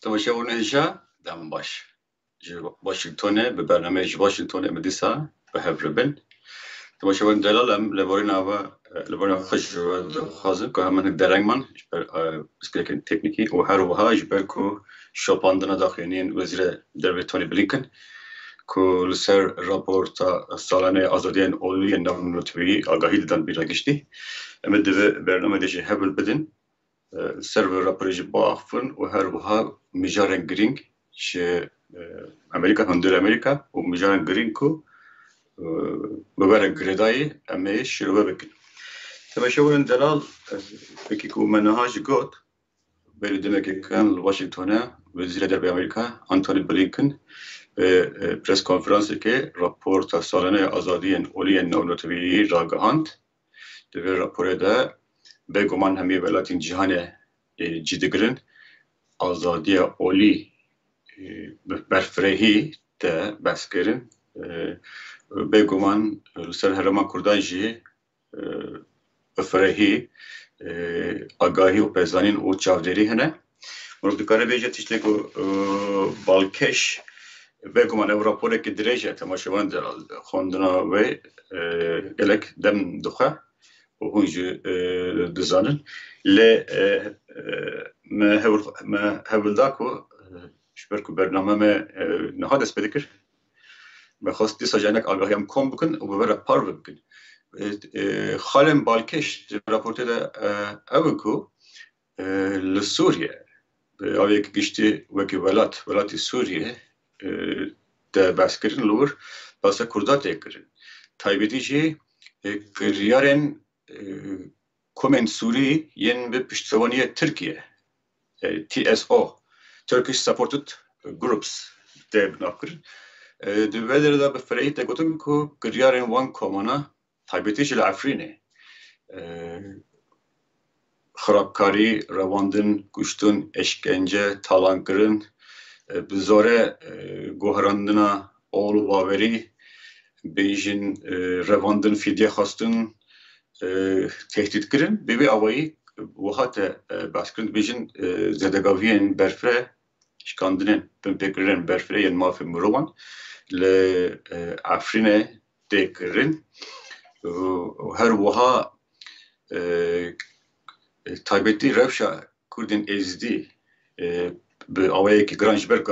تماشا ونجا دام باش واشنطن ببرنامج واشنطن مدرسة بهبربن تماشا ون دلالم لبورنا و لبورنا خش خازن که همون درنگمان اسکلکن تکنیکی و هر وها جبرکو شوپاندنا داخلین وزیر دربی تونی بلینکن که لسر راپورت سالانه آزادیان اولی نامنوتوی آگاهی دادن بیرگشتی امد برنامه دیجی هبل بدن سرور راپورج باخفن و هر وها میجارن گرینگ شه امریکا هندر امریکا و میجارن گرینگ کو ببرن گردایی امیش شروع بکن. تماشاون دلال بکی کو منهاج گوت بری دمکی کن واشنطن وزیر دربی امریکا آنتونی بلینکن پرس کنفرانسی که راپورت سالانه آزادی اولی نامنوتوی را گهاند دوی راپوره ده بگمان همی ولایتین جهان جدیگرن آزادی اولی برفرهی ده بس کرن بگمان سر هرمان کردان جی فرهی آگاهی و پزانین و چاودری هنه مرد دکانه بیجه تشتی که بالکش بگمان او راپوره که دریجه تماشاوان در خوندنا و گلک دم دخه و هونجو دزانن ل ما هول داکو شبرکو برنامه ما نهاد است بدکر بخواست دیسا جانک آگاهی هم کم بکن و ببره پار بکن خالم بالکش راپورته ده اوکو لسوریه اوی که گشتی وکی ولاتی سوریه ده بس کرن لور باسه کردات کرن تایبیتی جی کریارن کومن سوری ین به پشتوانی ترکیه TSO Turkish Supported Groups ده بناکرن دویدر دا به فرهی ده گوتن که کریارن وان کومانا تایبیتی جی لعفرینه خرابکاری، رواندن، کشتن، اشکنجه، تالانکرن بزاره گوهراندنا اول باوری بیجن رواندن فیدیه خواستن تهدید کرن بیوی آوایی وحات بحث کرن بیجن زدگاوین برفره شکاندنن پنپکرن برفره ین مافی مروان لعفرینه دیکرن هر وها تایبتی روشا کردن ازدی به آوایی که گرانجبرگ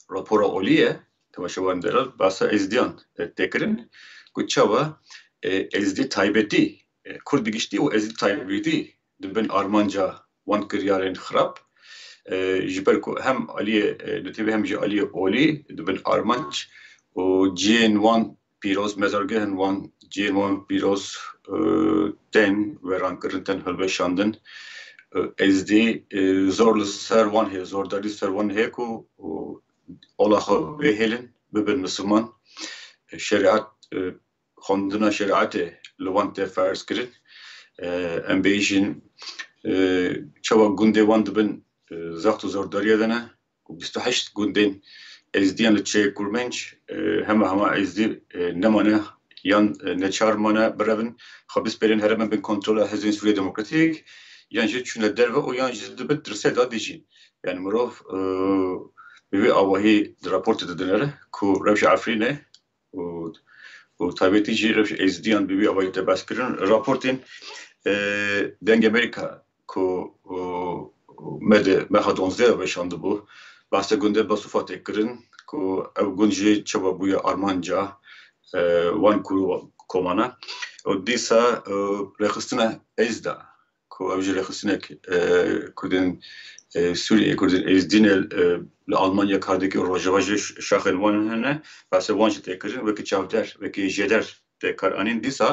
راپور اولیه تماشاوان درال باسا ازدیان تکرن کچاوا ازدی تایبتی کرد بگشتی و ازدی تایبتی دبن آرمانجا وان کریارن خراب جبرکو هم علیه نتیبه هم جی علیه اولی دبن آرمانج و جین وان پیروز مزارگهن وان جین وان پیروز ten وران کرنتن هلبه شاندن ازدی زور سر وان هی زور داری سر وان هی کو الله بهلن ببن مسلمان شریعت خوندنا شریعت لوانت فرض کرد ام بیشین چوا گونده وان دبن زخت زور داری دنه و 28 گوندین ازدیان لچه کرمنج همه ازدی نمانه yan neçarmana brevin xabis perin heremen bin kontrola Hezin Suriye Demokratik yan jit şuna derve o yan jit dibet dirse da dijin yani murov bir avahi raport edilere ku revş afrine o tabii ki revş ezdiyan bir avahi de baskirin raportin denge Amerika ku mede mehadonzde ve şandı bu bahse günde basufat ekrin ku ev günce çaba buya Armanca وان کومانا و دیسا رخصتنا ازدا کو اوجه رخصتنا کردن سوریه کردن ازدین لآلمانیا کاردکی روجواج شاخن وان هنه بس وانج تکرین وکی چاودر وکی جدر تکر آنین دیسا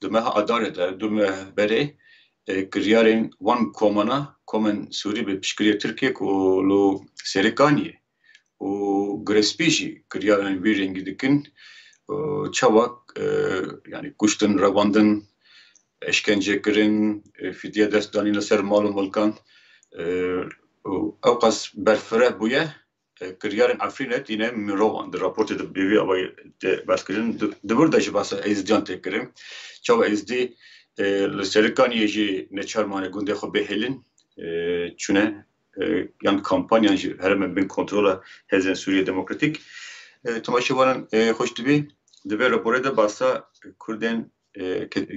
دمها اداره ده دمه بره کریارین وان کومانا کومن سوری به پشکریه ترکیه کو لو سریکانیه و گرسپیشی کریارین ویرینگی دکن çavak yani kuştun ravandın eşkencekirin fidye destanıyla ser malum volkan avkas berfere buya kıriyarın afrinet yine mirovan de raport edip bir avay de baskirin de burada jibasa ezdiyan tekirim çava ezdi لسرکانی یه نچار مانه گنده خو بهلن چونه yan kampanyan jî hereme bin kontrola Hezên Sûriye Demokratîk temaşevanan hoş dibe raporê de basa Kurdên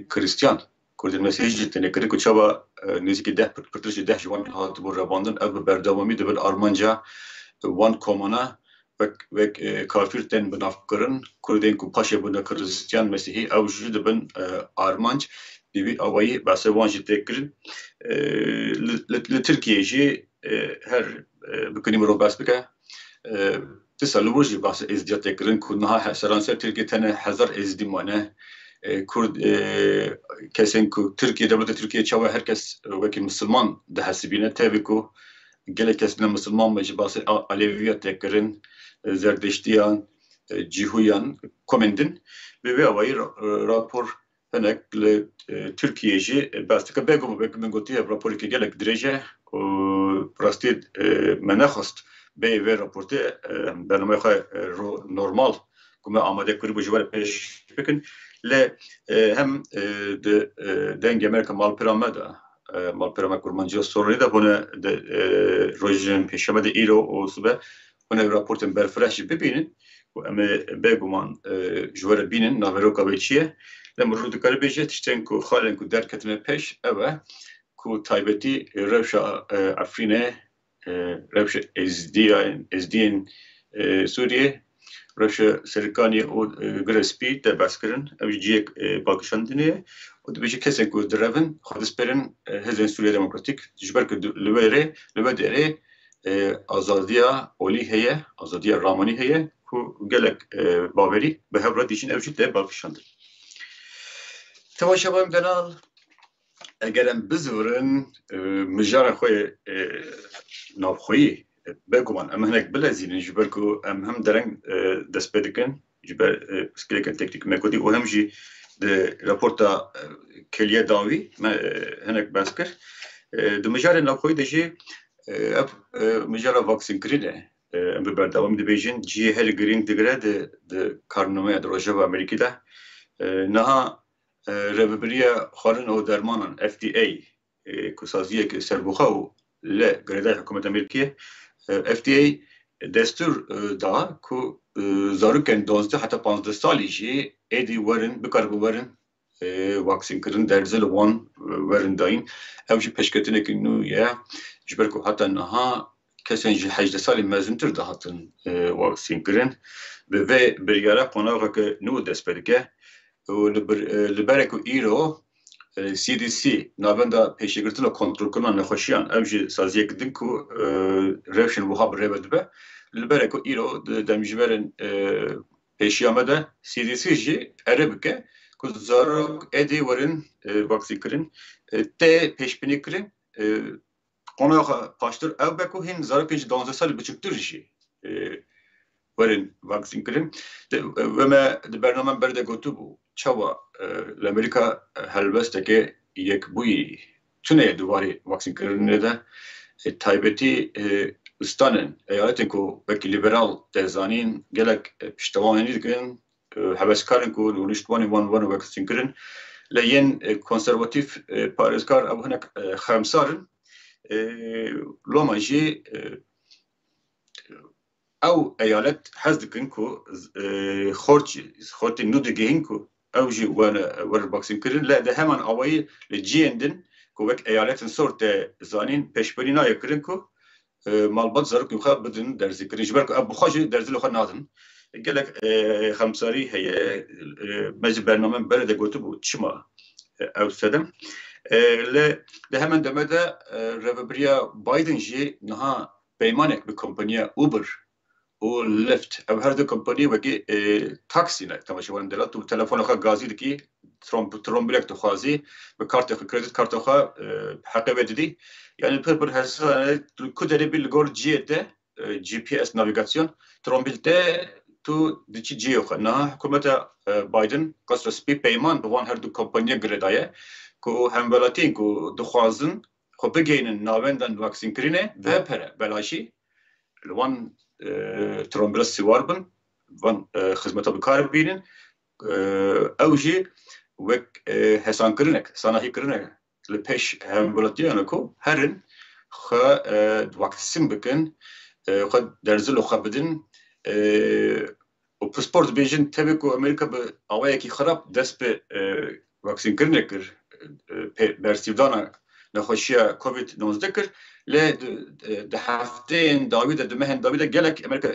Kristyan Kurdên Mesîhî tenêkirî ku çawa nêzîkî 10 ji wan hatibû revandin ev bi berdewamî dibin armanca wan komana wek kafir tên bi navkirin Kurdên ku paşê bûne Kristyan Mesîhî ew jî dibin armanc divî awayî basê wan jî têk kirin li Tirkiye jî her bikinî mirov bes bike dîsa li wir jî basê êzdiya têk kirin ku niha seranser Tirkiye tenê 1000 êzdî mane Kurd kesên ku Tirkiye devleta Tirkiye çawa herkes wekî Müslüman dihesibîne tevî ku gelek kes ne Müslüman be ji basê Aleviya têk kirin Zerdiştiyan Cîhuyan komendin bi vê awayî rapor hinek li Tirkiye jî bes dike bêgûm min gotiye raporeke gelek dirêj û rastî me nexwast bê vê raportê bernameya xwe normal ku me amade kiribû ji we pêş bikin lê hem di dengê Amerîka malpera me de malpera me kurmanciya sorunî de hûne rojên pêşeme de îro û sibe hûne raportên berfireh jî bibînin û em ê bêguman ji we re bînin naveroka wê çi ye lê mirov dikare bêje tiştên ku xalên ku derketine pêş ew e ku taybetî rewşa Efrînê rewşa êzdiyên Sûriye rewşa Serkaniyê û Girespî te bes kirin ew jî ciyek balkişandinê ye û dibêje kesên ku direvin xwe dispirin Hezên Sûriye Demokratîk ji ber ku li we derê azadiya olî heye azadiya ramanî heye ku gelek bawerî bi hev re dîşin ew jî te balkişandin tevaşevan delal eger em bizivirin mijara xwe navxweyî bêguman em hinek bilezînin ji ber ku em hem dereng dest pê dikin ji ber pirsgirêkên teknîk mekodî û hem jî di raporta keliye dawî me hinek bes kir di mijarên navxweyî de jî ev mijara vaksînkirinê em bi berdewamî dibêjin ciyê herî girîng digire di karnameya di Rojava Amerîkî de niha rêveberiya xwarin û dermanan FDA ku saziyeke serbuxa û li girêdayê hikûmeta Amerîkiyê FDA destur da ku zarokên 12 heta 15 salî jî êdî werin bikaribû werin vaksînkirin derzê li wan werin dayîn ew jî pêşketinekî nû ye ji ber ku heta niha kesên ji 18 salî mezûntir dihatin vaksînkirin bi vê biryara qonaqeke nû dest pê dike û li ber ku îro CDC navenda pêşegirtina kontrolkirina nexweşiyan ew jî saziyek din ku rewşên wiha bi rêve dibe li ber ku îro di demjimêrên pêşiya me de CDC jî ere bike ku zarok êdî werin vaksînkirin tê pêşbînî kirin qonaxa paştir ew be ku hîn zarokên ji 12 salî biçûktir jî werin vaksînkirin ve me di bername berde gotibû çawa li Amerîka helbesteke yekbûyî tuneyê duwarê vaksînkirinê de taybetî stanên eyaletên ku wekî liberal te zanîn gelek piştewanî dikin heveskarên ku niştwanê wan vaksînkirin lê yên konservatîv parêzgar ew hinek xemsarin loma jî ew eyalet hez dikin ku xortê nû digihîn ku ew jî werin vaksînkirin lê di heman awayî li ciyên din ku wek eyaletin sor te zanîn pêşbirî naye kirin ku malbat zarokên xwe bidin derzîkirin ji ber ku ew bi xwe jî derzê li xwe nadin gelek xemsarî heye me ji bername bere de gotibû çima ew sedem lê di hemen deme de rêveberiya Biden jî niha peymanek bi kompanya Uber û Lyft ev her du kompanî wekî taksî ne temaşevan delat û telefona xwe gazî dikî trombilek dixwazî bi kartê xwe kredit karta xwe heqê wê didî yani pir hesane ku derê bî li gor ciyê te GPS navigasyon trombil te tu diçî ciyê xwe niha hikûmeta Biden qasra spî peyman bi wan her du kompanya girêdaye ku hemwelatiyên ku dixwazin xwe bigihînin navendan vaksînkirinê ve pere belaşî li wan trombila sîwar bin van xizmeta bikar bînin ew jî wek hesankirinek sanahîkirinek li pêş hemwelatiyan ku herin خو واکسین بکن خو درزل خو بدن و پاسپورت بیشن تبی کو امریکا به آوایی کی خراب دست به واکسین کرنه کر برسیدانا نخوشیه کووید 19 کر ل ده هفته داوید دمهن داوید گلک امریکا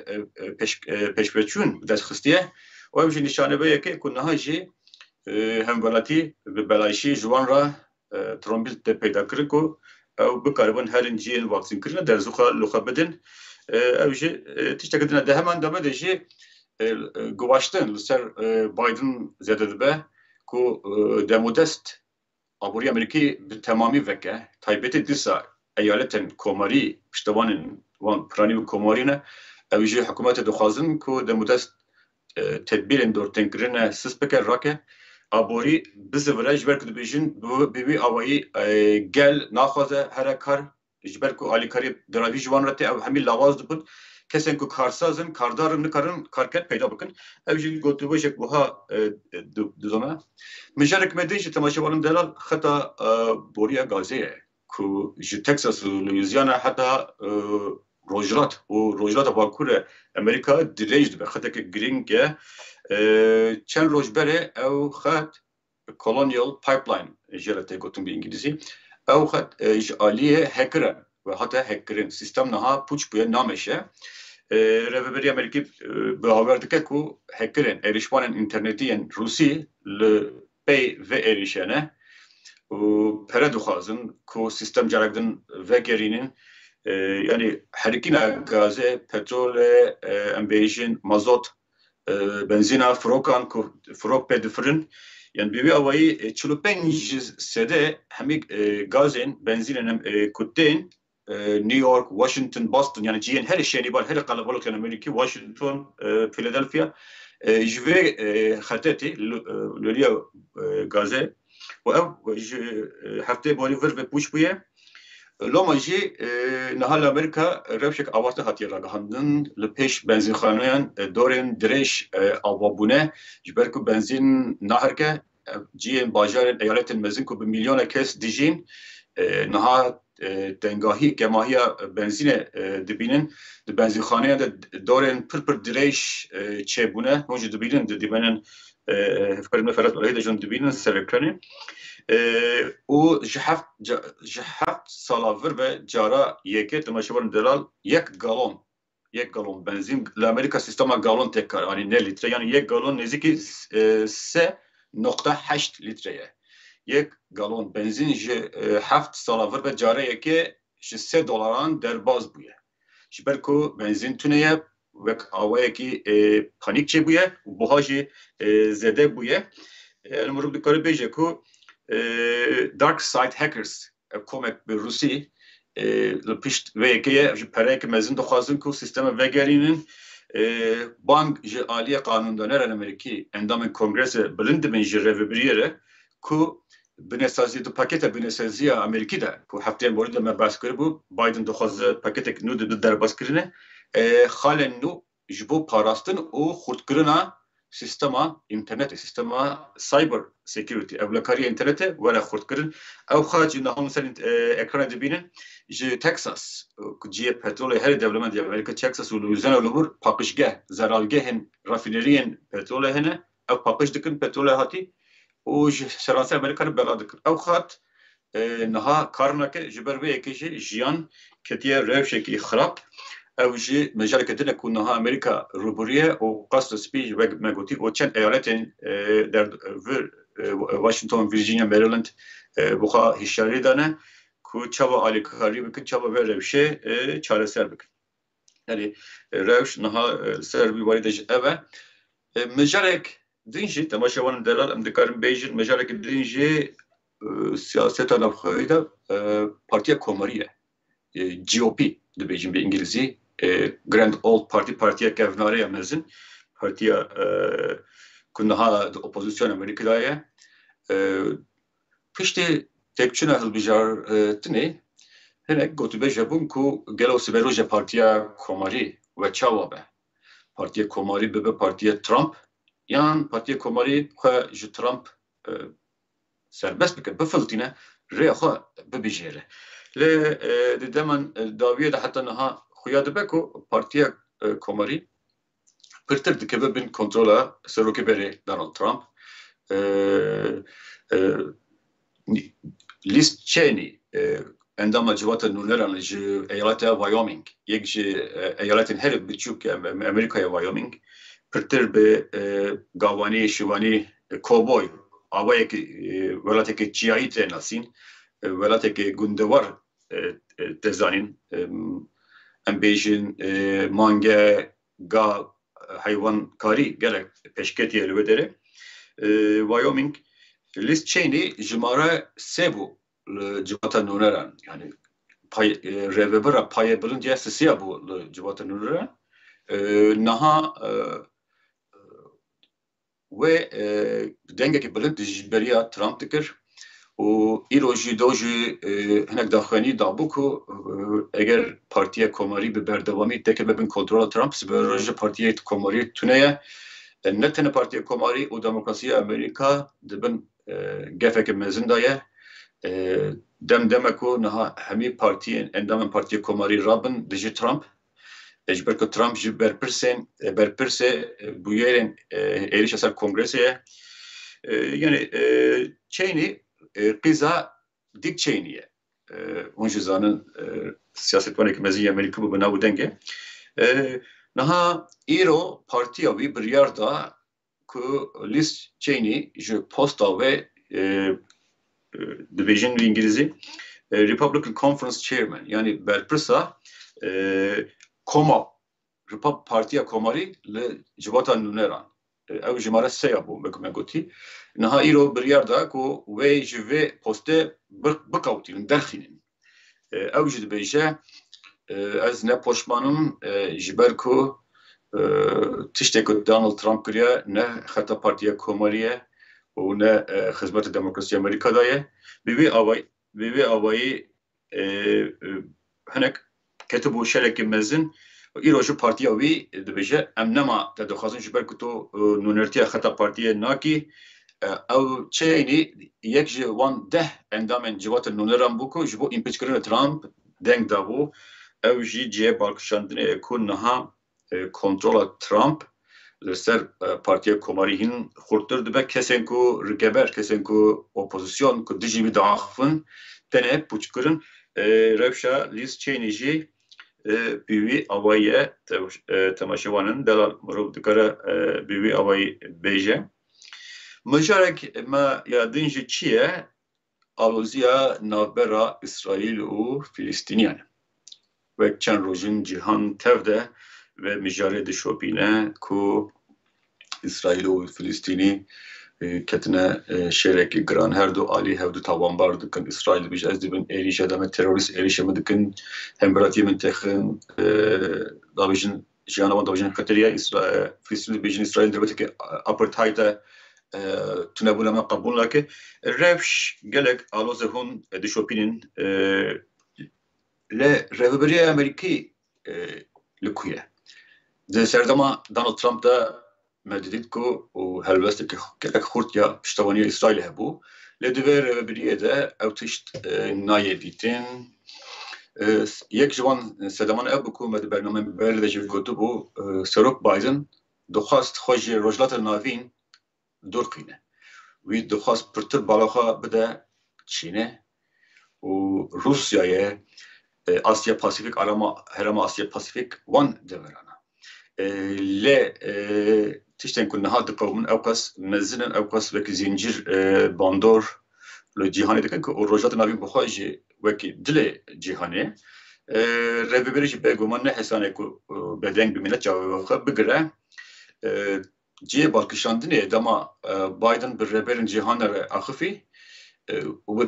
پیش بچون دست خستیه و همچنین نشانه به که کنها جی هم ولاتی به بلایشی جوان را ترومبیل پیدا کرد کو او بکاربن هر انجین واکسین کرنه در زخه لخه بدن او جی تشتکدن ده همان دامه ده جی گواشتن لسر بایدن زیاده به کو دمودست آبوری امریکی به تمامی وکه تایبت دیسا ایالتن کوماری پشتوانن وان پرانی و کوماری نه اویجی حکومت دخوازن کو دمودست تدبیر اندورتن کرنه سس بکر راکه آبوری بزوره جبر کد بیجن بی آوایی گل ناخوازه هر کار جبر کو آلی کاری دراوی جوان رته او همی لاواز دبود کسین کو کارسازن کاردارن نکارن کارکت پیدا بکن اویجی گوتو باشک بوها دوزانه مجرد مدیش تماشاوان دلال خطا بوریا گازیه کو جو تکساس و لویزیانا حتی روجرات باکور امریکا دیریج به خطا که گرینگه چند روز بره او خط کولونیال پایپلاین جلته گوتون به انگلیسی او خط آلیه هکره و حتی هکرین سیستم نها پوچ بویا نامشه رهبری امریکی به آورده که کو هکرین erişman interneti روسی ل پی و erişene و پره دخوازن کو سیستم جرگدن و گرینن yani herkine gazı petrol embêjin mazot benzina frokan ku frok pedifrin yani bir avayı 45 sede hemik gazın benzinin kutteyn New York, Washington, Boston yani ciğen her şeyini var her kalabalık yani Amerika, Washington, Philadelphia jve khatati loliya gaze ve hafte boyu ver ve push buye لما جي نهال أمريكا رفشك أوقات هاتي رجعندن لبيش بنزين خانيان دورين دريش أوابونه جبركو بنزين نهركه جين باجار إيالات المزينكو بمليون كيس ديجين نها تنگاهی کماهی بنزین دبینن بنزین خانه دورن پر دريش چبونه موجود دبینن دبینن فکرم فرات ولی دجون دبینن سرکرنه او جهفت سالاور و جارا یکی تماشاورن دلال یک گالون بنزین لامریکا سیستم گالون تکر yani ne litre yani یک گالون نزدیکی 3.8 لیتره یک گالون بنزین هفت سالاور و جارا یکی 3 دلاران درباز بوده جبرکو بنزین تونه و آوایی که پانیک چه بوده و بهاجی زده بوده المرو بکاری بیجه که dark side hackers komek به روسی لپشت و یکیه پره که مزین دخوازن که سیستم وگرینن بانک جه آلی قانوندانر امریکی اندام کنگرس بلند من جره و بریره که بنسازی دو پاکت بنسازی امریکی ده که هفته مورد ما بحث کرده بود بایدن دخواز پاکت نو در باز کرنه خال نو جبو پاراستن و خودکرنا سیستما اینترنت سیستما سایبر سکیوریتی ابلکاری اینترنت ولا خودکرن او خارج نه مثلا اکران دبینن ج تکساس جی پترول هر دولت امریکا تکساس و لوزیانا لور پاکشگاه زرالگهن رافینرین پترول هنه او پاکش دکن پترول هاتی و شراسه امریکا بلاد دکن او خاط نها کارنا که جبر به یکیش جیان کتیه روشکی خراب او جی مجال کتنه کنها امریکا روبریه و قصد سپیج و مگوتی و چند ایالتین در واشنطن ویرجینیا مریلند بخوا هشاری دانه که چوا آلیکاری بکن چوا به روشه چاره سر بکن yani روش نها سر بیواریدش اوه مجالک دینجی تماشاوان دلال امدکارم بیجن مجالک دینجی سیاست نفخویده پارتیا کوماریه GOP دبیجن به انگلیسی Grand Old Party partiya kevnare mezin partiya kunha opozisyon Amerika'ya pişti tepçine hılbijar tine hele gotube jabun ku gelo siberoje partiya komari ve çavabe partiya komari bebe partiya Trump yan partiya komari ku ji Trump serbest bike befiltine reha bebijere ل دمن داویه ده حتی نها خویاد بکو پارتیا کماری پرتر دکبه بین کنترل سروکی بری دونالد ترامپ لیست چینی اندام جوات نونران ج ایالت وایومینگ یک ج ایالت هر بچوک امریکای وایومینگ پرتر به گاوانی شوانی کوبوی آوای که ولایت که چیایی تناسین ولایت که گندوار تزانین ام بیشین مانگه گا حیوان کاری گله پشکتی الودره وایومینگ لیست چینی جماره سبو جوات نونران yani revebera paya bulunca sesiya bu civata nurra naha ve denge ki bulut jiberiya Trump dikir و ایروژی دوجی هنگ داخلی دابوکو اگر پارتیا کماری به بردوامی دکه ببین کنترل ترامپ سبراج پارتیا کماری تونه نه تنه پارتیا کماری و دموکراسی امریکا دبن گفک مزندایه دمکو نه همی پارتی اندام پارتیا کماری رابن دیجی ترامپ اجبر که ترامپ جی برپرسه بویرن ایریش اثر کنگرسیه yani چینی قیزا دیک چینیه اونجا زانن siyasetvanı ekmezi Amerika bu bina bu denge naha ایرو پارتیا وی بریار دا که لیست چینی جو پوستا و division و انگلیزی Republican Conference Chairman yani برپرسا کما پارتیا کماری لجواتان نونران او جماره سه بو مگم گوتی نها ایرو بریار دا کو وی جوی پسته بقاوتین درخینن او جد بیشه از نه پشمانم جبر کو تشته کو دونالد ترامپ کریا نه خطا پارتیا کماریه و نه خدمت دموکراسی امریکا دایه بیوی آوایی هنک کتبو شرک مزن ایروژو پارتیا وی دبیجه ام نما تدخوازن جبر کتو نونرتیا خطا پارتیا ناکی او چینی یک جوان ده اندام جوات نونران بوکو جبو ایمپیچ کردن ترامپ دنگ دابو او جی بالکشاندن کن نها کنترل ترامپ لسر پارتیا کماری هین خورتر دبه کسین کو رگبر کسین کو اپوزیسیون کو دیجی بی داخفن تنه پوچ کردن روشا لیست چینی جی بیوی آوایی تماشاوانن دلال مروب دکاره بیوی آوایی بیجه مجارک ما یادینجی چیه آلوزیا نابرا اسرائیل و فلسطینیان و چند روزین جهان تفده و مجاره دشوپینه که اسرائیل و فلسطینی کتنه شرکی گران هر دو عالی هر دو تاوانبار دکن اسرائیل بیش از دیبن ایریش ادامه تروریست ایریش مدکن همبراتی منطقه دابیجن جانوان دابیجن خطریه فلسطین بیجن اسرائیل دربته که آپارتاید تنبول ما قبول لکه رفش گلک آلوز هون دشوپینن ل رهبری امریکی لکویه ده سردما دونالد ترامپ ده مددید کو و هلوست که گلک خورد یا پشتوانی اسرائیل هبو لدوی رهبری ده او تشت نایدیتن یک جوان سدمان اب کو مد برنامه برده جو گوتو بو سروک بایدن دخواست خوش رجلات ناوین دور قینه وی دخواست پرتر بالاخا بده چینه و روسیای آسیا پاسیفیک هرم آسیا پاسیفیک وان دورانه ل تشتن كنا هاد قومن اوقاس مزنن اوقاس وك زنجير باندور لو جهاني دكن كو روجات نابي بخواج وك دل جهاني ربيبرج بيغومن حسانه كو بدن بمنت جاوخ بغرا جي بالكشاندني دما بايدن بالربرن جهانر اخفي و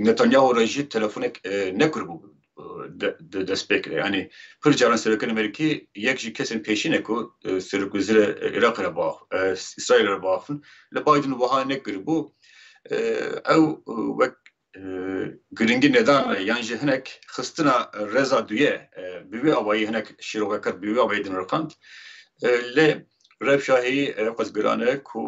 نتانياهو رجي تلفونك نكربو دست yani پر جوان سرکن امریکی یک جی کسین پیشینه کو سرکوزل عراق را باف اسرائیل را بافن لبایدن وها نکر بو او وک گرینگی ندان yani جی هنک خستنا رضا دویه بیوی آوایی هنک شیروکت بیوی آوایی دن رکند ل رب شاهی قز گرانه کو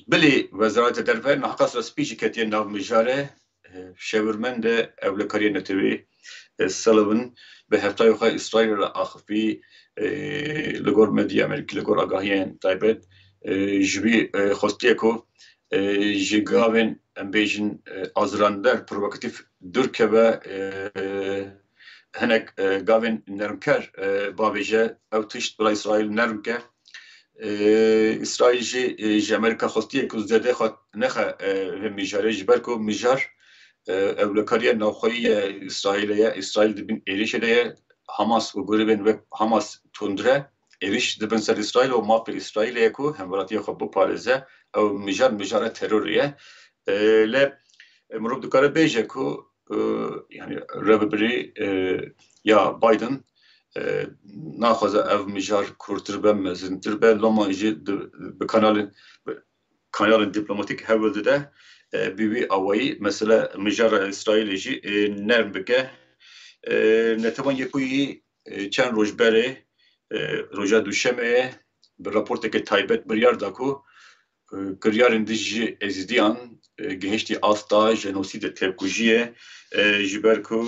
بلی وزارت درفه نحقص را سپیچی کتیه ناو مجاره شورمن ده اول کاری نتوی سلبن به هفتای خواهی اسرائیل را آخفی لگور مدیا امریکی لگور آگاهیان تایبت جبی خوستیه کو جگاوین امبیجن آزراندر پروکتیف درکه و هنک گاوین نرمکر باویجه او تشت بلا اسرائیل نرمکه اسرائیل جی امریکا خوستیه کو زده خود نخه و میجاره جبر کو میجار اولکاریه نوخویی اسرائیل دبین ایریش ده حماس و گریبن و حماس تندره ایریش دبن سر اسرائیل و ماپ اسرائیل یکو همراتی خب بو پارزه او میجار تروریه ل مروب دکاره بیجه کو yani ربری یا بایدن ناخذ او میجار کورتر به مزنتر به لما ایجی به کانال دیپلماتیک هول ده بیوی آوایی مثلا مجار اسرائیل جی نرم بکه نتوان یکویی چند روز بره روزا دوشمه به راپورت که تایبت بریار داکو کریارن دیجی ازدیان گهشتی آستا جنوسید ترکوژیه جبرکو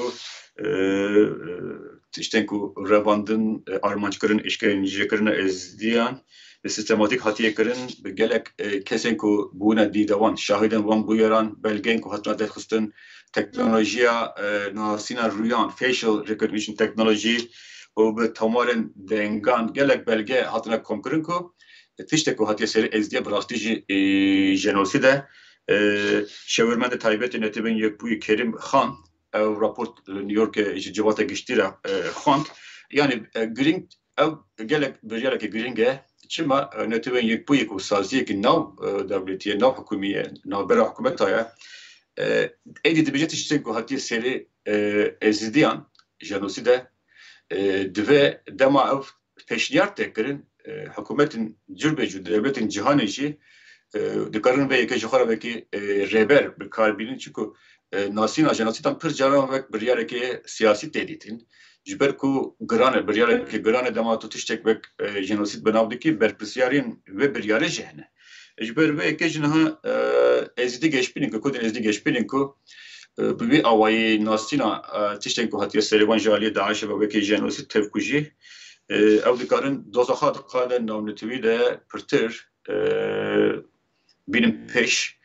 تشتنکو رواندن آرمانچکرن اشکرین ازدیان سیستماتیک هاتیه کرن به گلک کسین کو بونه دیدوان شاهدن وان بویران بلگین کو هاتنا دخستن تکنولوژیا ناسینا رویان فیشل ریکگنیشن تکنولوژی و به تمارن دنگان گلک بلگه هاتنا کم کرن کو تشته کو هاتیه سری ازدیه براستی جنوسیده شورمند تایبت نتیبن یک بوی کریم خان او راپورت نیویورک جوات گشتیره خواند yani گرینگ او گلک بریاره که گرینگه چما نتوین یک بوی کو سازی که نو دولتیه نو حکومیه نو برا حکومت های ایدی دبیجت شتن کو هاتی سری ازدیان جنوسیده دوه دما او پیشنیار تکرین حکومتین جربه جو devletin cihanı jî dikarin ve yeke jixara vekî rêber bi karbînin çiku nasîna jenosidan pir caran vek biryareke siyasî têdîtin ji ber ku girane biryareke girane dema tu tiştek vek jenosit benav dikî berpirsyarên ve biryare jî hene ji ber vê yekê jî niha ezîdî geşbînin ku kudên ezîdî geşbînin ku bi vî awayî nasîna tiştên ku hatiye serîvan ji aliyê Daişê ve wekî jenosit tevkujî ew dikarin dozaxa dixane navnetewî de pirtir binin peş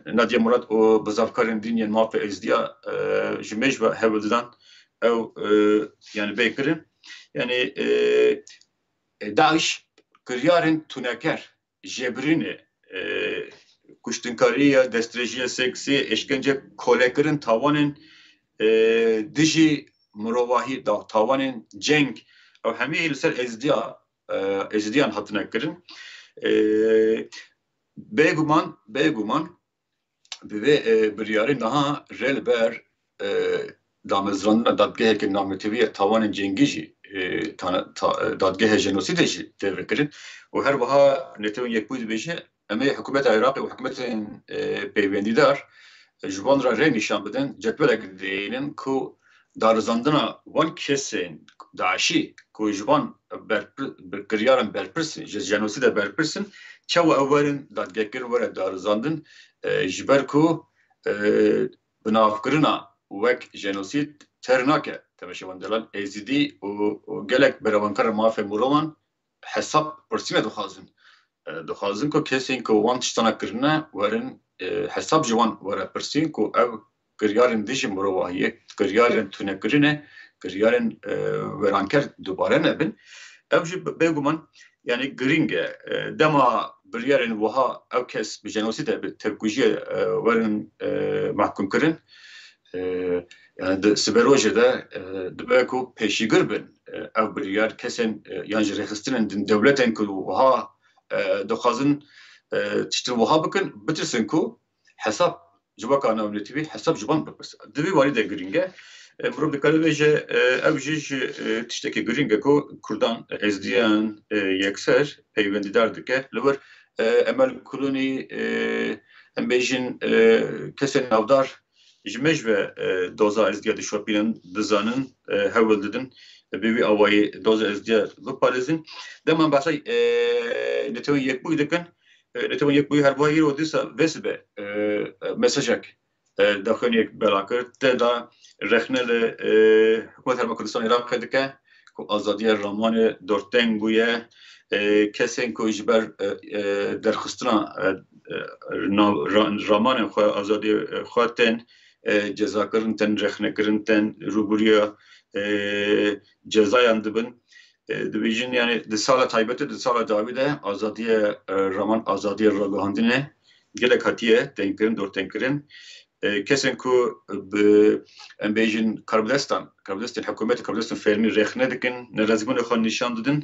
Nadia Murad o bazavkarın dinyen mafya ezdiya jimej ve hevldan ev yani bekrin yani Daesh kıriyarın tuneker jebrini kuştunkariya destrejiye seksi eşkence koleklerin tavanın diji murovahi da tavanın cenk ev hemi ilser ezdiyan hatına kirin Beguman ve biryari naha relber damezranına dadgehe ki nametiviye tavanın cengici dadgehe jenoside devrekirin o her vaha netevin yekbuydu beşe ama hükümet Irak'ı ve hükümetin peywendidar jvanra re nişan beden cetvelek deyinin ku darzandına van kesin daşi ku jvan biryarın berpirsin jenoside berpirsin çawa evverin dadgekir vere darzandın jiber ku binavkirina vek jenosit ternake temeşevan delal ezidi o gelek berabankar mafe muravan hesap persine doxazin ku kesin ku wan tiştana kirine verin hesap jiwan vere persin ku ev kiryarın dijim muravahiye kiryarın tunekirine kiryarın veranker dubare nebin ev ji beguman yani gringe dema biryarın vaha ev kes bi jenoside tevkujiye verin mahkum kirin yani siberoje de dibe ku peşigir bin ev biryar kesen yani rexistinin din devleten ku vaha doxazin tiştir vaha bikin bitirsin ku hesap civaka navnetivi hesap civan bikirsin dibi vali de gringe Mrum dikkat veje ev jî tiştekî giring e ku Kurdan ezdiyan yekser peywendidar dike li wir emel kulûnî em bêjin kesên navdar ji me ji ve doza ezdiya dişopînin dizanin hewil didin bi vî awayî doza ezdiya biparêzin dema behsa netewên yekbûyî dikin netewên yekbûyî her wahî ro dîsa vesibe mesajek داخل یک بلاکر تدا رخنه حکومت هرم کردستان عراق دکه که آزادی رامان دورتنگ بویه کسی که اجبر درخستنا رامان آزادی خواهتن جزا کرنتن رخنه کرنتن روبرویا جزای اندبن دبیجن یعنی ده سال تایبت ده سال داویده آزادی رامان آزادی راگهاندنه گله کاتیه تنکرین دور تنکرین کسی که به بیجن کاربدستان حکومت کاربدستان فیلمی رخنه دکن نرازگون خان نشان دادن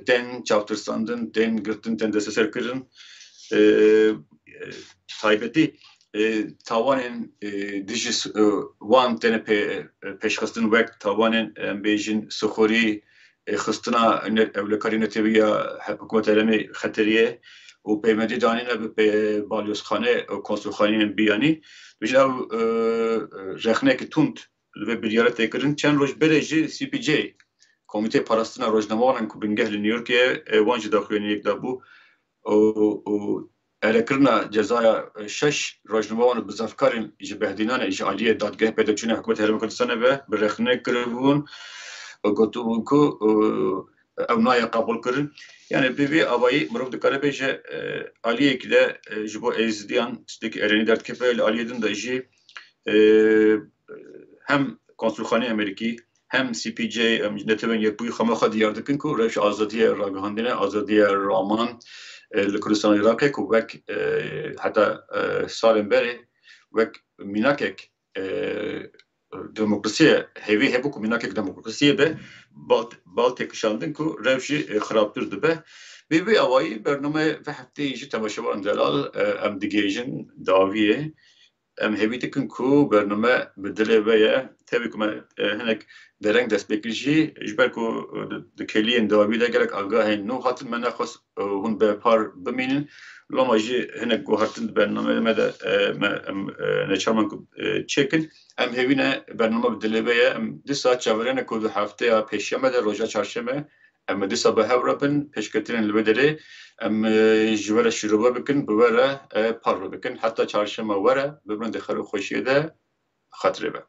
تن چاوترساندن تن گرتن تن دستسر کردن تایبتی تاوانن دیجی وان تن پیشخستن وقت تاوانن بیجن سخوری خستنا اولکاری نتیویا حکومت علمی خطریه و پیمدی دانینا به بالیوس خانه و کنسول خانه بیانی بیشتر او رخنه که توند و بیاره تکرین چند روز برای سی پی جی کمیته پاراستنا روزنامه‌وان که بنگه نیویورکیه وانج داخلی یک دابو و ارکرنا جزای 6 روزنامه‌وان بزرگکارین جبهدینان اجالیه دادگاه پیدا چونه حکومت هرم کردستان به رخنه کردن گفتم که او نای قبول کردن یعنی بیوی آبایی مروف دکاره بیشه علیه که ده جبو ایزدیان استیک ارنی درد کفایل علیه دن داشی هم کنسولخانه امریکی هم سی پی جی نتوان یک بوی خمه خود دیار دکن که روش آزادی راگهاندنه آزادی رامان لکردستان عراقه که وک حتی سال بره وک میناکک دموکراسیه هیوی هبو که میناکک دموکراسیه به بال تکشاندن که روشی خرابتر دبه بیوی آوایی برنامه و هفته ایجی تماشاوان دلال ام دیگیجن داویه ام هیوی دکن که برنامه بدله ویا تبی که من هنک درنگ دست بکشی اجبر که دکلیین داوی ده گرک آگاه نو حتی من نخواست هون به پار بمینن لما جي هنا جوهرتن برنامه ماذا نشرمان تشيكن ام هيوينا برنامه بدلبيه ام دي ساعت شاورنا كود هفته پیشیامه در روزا چهارشنبه ام دي صبح هوربن پیشکترین البدره ام جوار شروع بکن بوره پار بکن حتی چهارشنبه وره ببرن دخل خوشیده خاطره به